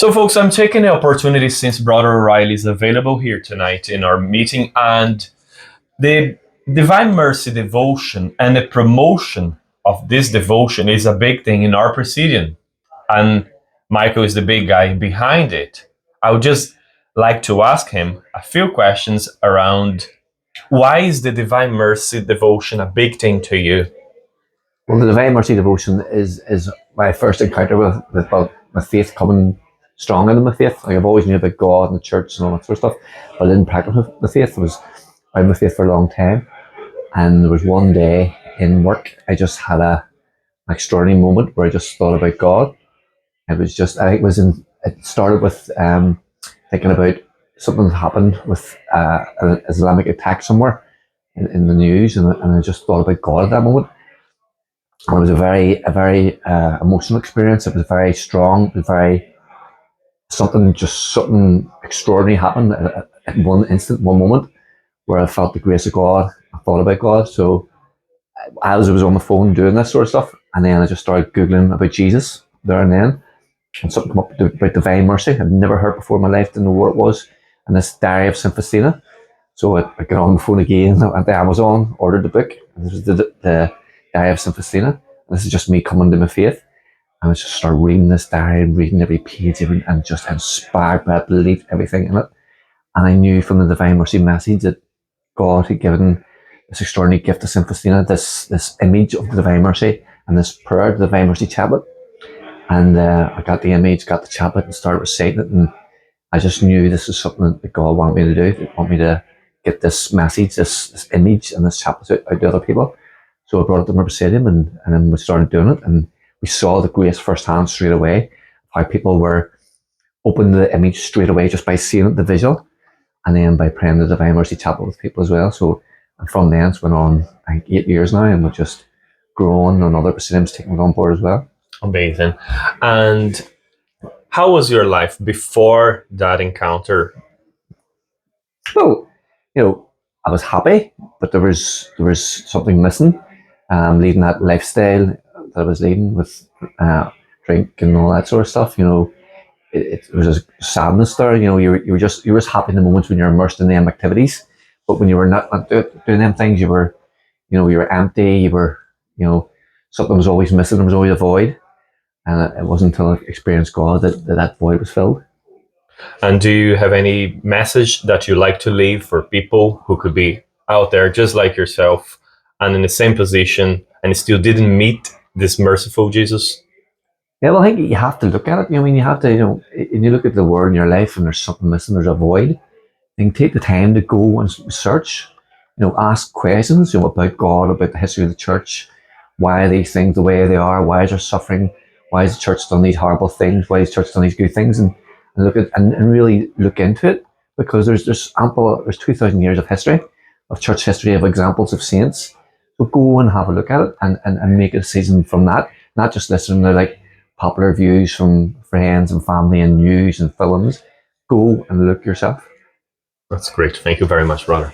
So, folks, I'm taking the opportunity since Brother O'Reilly is available here tonight in our meeting, and the Divine Mercy devotion and the promotion of this devotion is a big thing in our Praesidium, and Michael is the big guy behind it. I would just like to ask him a few questions around why is the Divine Mercy devotion a big thing to you? Well, the Divine Mercy devotion is my first encounter with my faith coming strong into my faith. Like, I've always knew about God and the church and all that sort of stuff, but I didn't practice the faith. I was out of my faith for a long time, and there was one day in work I just had an extraordinary moment where I just thought about God. It was just, I think it started with thinking about something that happened with an Islamic attack somewhere in the news, and I just thought about God at that moment. And it was a very emotional experience. It was very strong. It was very something extraordinary happened at one instant, one moment, where I felt the grace of God. I thought about God. So as I was on the phone doing this sort of stuff, and then I just started Googling about Jesus there and then, and something came up about Divine Mercy. I'd never heard before in my life, didn't know what it was, and this Diary of Sr Faustina. So I got on the phone again, went to Amazon, ordered the book, and this was the Diary of Sr Faustina. This is just me coming to my faith. And I just started reading this diary and reading every page of it, and just inspired by it, believed everything in it. And I knew from the Divine Mercy message that God had given this extraordinary gift to Sr Faustina, this image of the Divine Mercy and this prayer, the Divine Mercy chaplet. And I got the image, got the chaplet, and started reciting it. And I just knew this is something that God wanted me to do. He wanted me to get this message, this image, and this chaplet out to other people. So I brought it to my Praesidium, and then we started doing it. And we saw the grace firsthand straight away, how people were open to the image straight away just by seeing it, the visual, and then by praying the Divine Mercy chaplet with people as well. So, and from then it's went on, I think, 8 years now, and we've just grown, and other Praesidiums taking it on board as well. Amazing. And how was your life before that encounter? So, I was happy, but there was something missing. Leading that lifestyle that I was leading with drink and all that sort of stuff, it was a sadness there. You were just happy in the moments when you're immersed in them activities, but when you were not doing them things, you were empty. You were, something was always missing. There was always a void, and it wasn't until I experienced God that void was filled. And do you have any message that you like to leave for people who could be out there just like yourself and in the same position and still didn't meet this merciful Jesus? Yeah, well, I think you have to look at it. You have to, when you look at the word in your life and there's something missing, there's a void, then take the time to go and search, ask questions, about God, about the history of the church. Why are these things the way they are? Why is there suffering? Why has the church done these horrible things? Why has the church done these good things? And look at and really look into it, because there's 2,000 years of history, of church history, of examples of saints. So go and have a look at it and make a decision from that, not just listening to like popular views from friends and family and news and films. Go and look yourself. That's great. Thank you very much, brother.